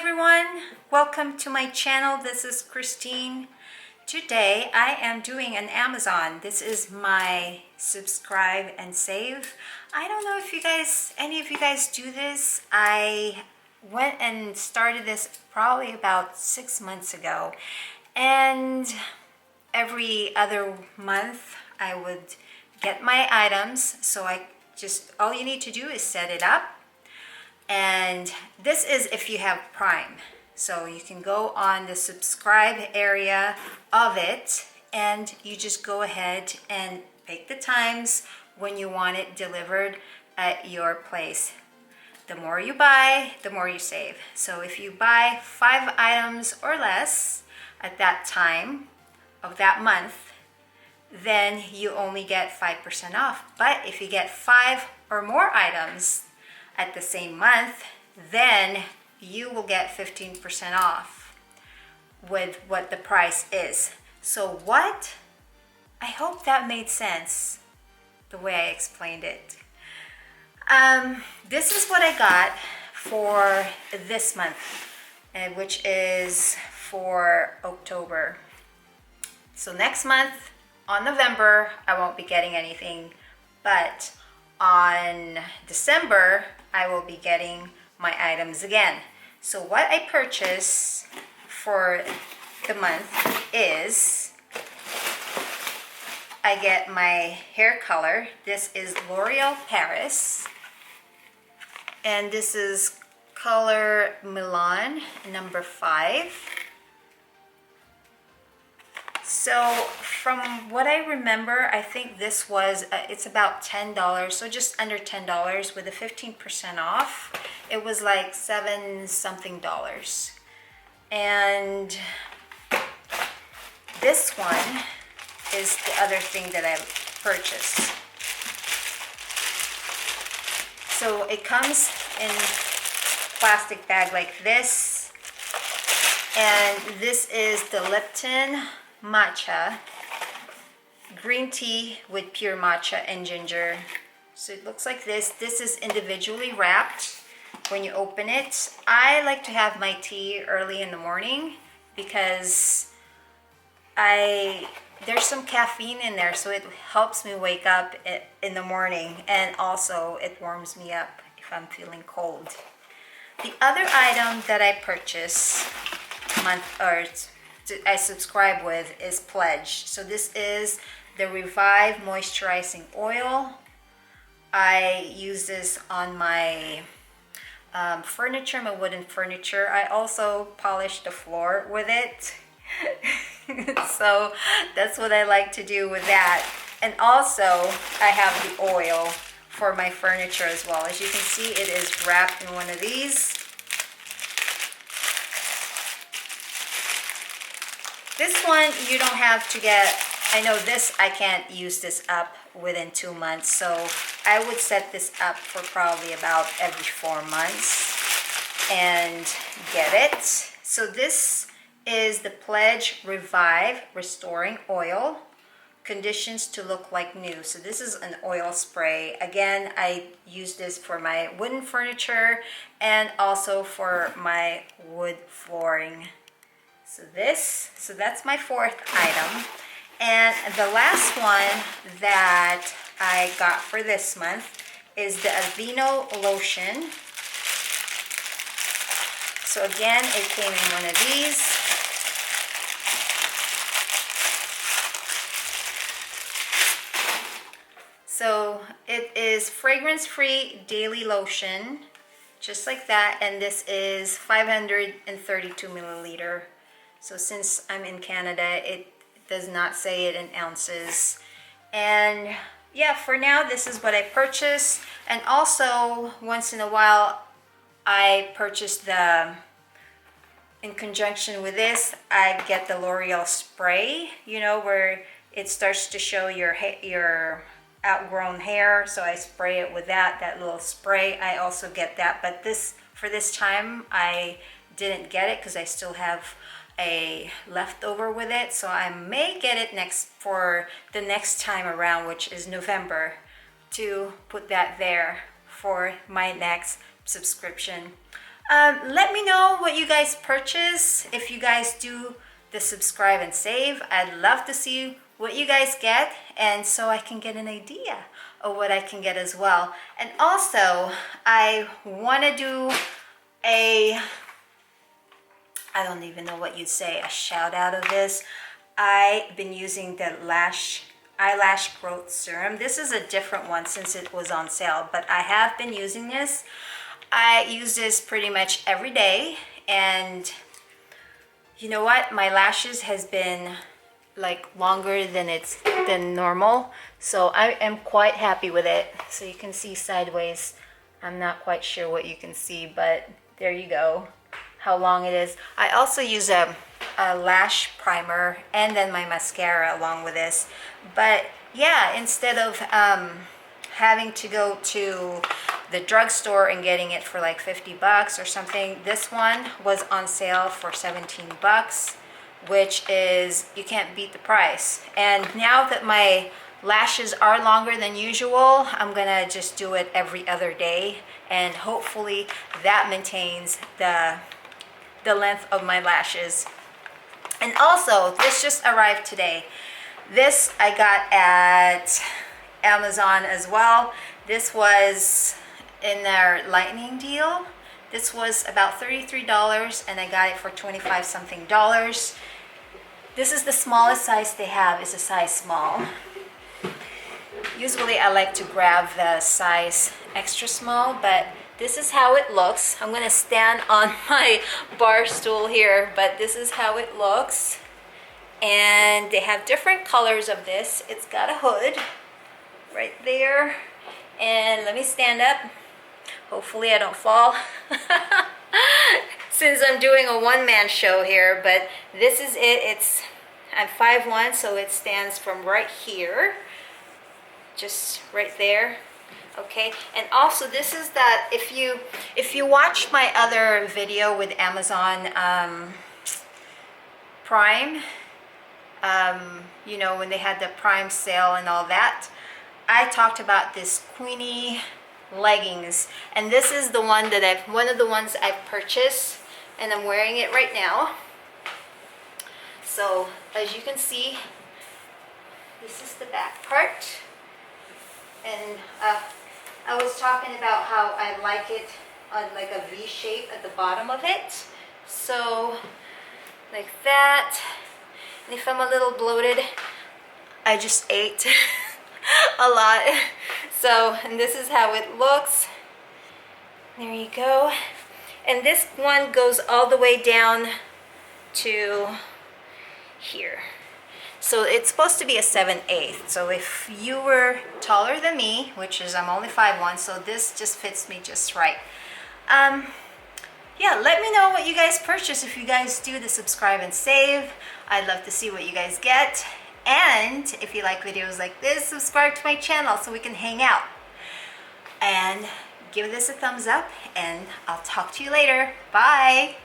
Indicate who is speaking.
Speaker 1: everyone, welcome to my channel. This is Christine. Today I am doing an Amazon. This is my subscribe and save. I don't know if any of you guys do this. I went and started this probably about 6 months ago, and every other month I would get my items. So all you need to do is set it up. And this is if you have Prime. So you can go on the subscribe area of it and you just go ahead and pick the times when you want it delivered at your place. The more you buy, the more you save. So if you buy 5 items or less at that time of that month, then you only get 5% off. But if you get 5 or more items at the same month, then you will get 15% off with what the price is. So I hope that made sense the way I explained it. This is what I got for this month, which is for October. So next month, on November, I won't be getting anything, but on December, I will be getting my items again. So what I purchased for the month is I get my hair color. This is L'Oreal Paris, and this is color Milan number 5. So from what I remember, I think this was, it's about $10, so just under $10 with a 15% off. It was like $7 something. And this one is the other thing that I purchased. So it comes in plastic bag like this. And this is the Lipton Matcha green tea with pure matcha and ginger. So it looks like this. This is individually wrapped when you open it. I like to have my tea early in the morning because there's some caffeine in there, so it helps me wake up in the morning, and also it warms me up if I'm feeling cold. The other item that I purchased I subscribe with is Pledge. So this is the Revive Moisturizing Oil. I use this on my furniture, my wooden furniture. I also polish the floor with it. So that's what I like to do with that. And also I have the oil for my furniture as well. As you can see, it is wrapped in one of these. This one you don't have to get. I know this, I can't use this up within 2 months, so I would set this up for probably about every 4 months and get it. So this is the Pledge Revive Restoring Oil, conditions to look like new. So this is an oil spray. Again, I use this for my wooden furniture and also for my wood flooring. So that's my 4th item. And the last one that I got for this month is the Aveeno Lotion. So again, it came in one of these. So it is fragrance-free daily lotion, just like that. And this is 532 milliliter. So since I'm in Canada, it does not say it in ounces. And yeah, for now, this is what I purchased. And also, once in a while, I purchased in conjunction with this, I get the L'Oreal spray, where it starts to show your outgrown hair. So I spray it with that little spray. I also get that. But for this time, I didn't get it because I still have a leftover with it, so I may get it for the next time around, which is November, to put that there for my next subscription. Let me know what you guys purchase. If you guys do the subscribe and save, I'd love to see what you guys get, and so I can get an idea of what I can get as well. And also, I want to do a, I don't even know what you'd say, a shout out of this. I've been using the Eyelash Growth Serum. This is a different one since it was on sale, but I have been using this. I use this pretty much every day, and you know what? My lashes has been like longer than normal, so I am quite happy with it. So you can see sideways. I'm not quite sure what you can see, but there you go, how long it is. I also use a lash primer and then my mascara along with this. But yeah, instead of having to go to the drugstore and getting it for like 50 bucks or something, this one was on sale for 17 bucks, which is, you can't beat the price. And now that my lashes are longer than usual, I'm gonna just do it every other day, and hopefully that maintains the length of my lashes. And also, this just arrived today. This I got at Amazon as well. This was in their lightening deal. This was about $33 and I got it for 25 something dollars. This is the smallest size they have, is a size small. Usually I like to grab the size extra small, but this is how it looks. I'm gonna stand on my bar stool here, but this is how it looks. And they have different colors of this. It's got a hood right there. And let me stand up. Hopefully I don't fall. Since I'm doing a one-man show here, but this is it. I'm 5'1", so it stands from right here, just right there. Okay, and also this is that, if you watch my other video with Amazon Prime, you know, when they had the Prime sale and all that, I talked about this Queenie leggings, and this is the one that one of the ones I've purchased, and I'm wearing it right now. So as you can see, this is the back part, and I was talking about how I like it on like a V shape at the bottom of it, so like that. And if I'm a little bloated, I just ate a lot. So, and this is how it looks. There you go. And this one goes all the way down to here. So it's supposed to be a 7/8. So if you were taller than me, which is, I'm only 5'1", so this just fits me just right. Yeah, let me know what you guys purchase. If you guys do the subscribe and save, I'd love to see what you guys get. And if you like videos like this, subscribe to my channel so we can hang out. And give this a thumbs up, and I'll talk to you later. Bye!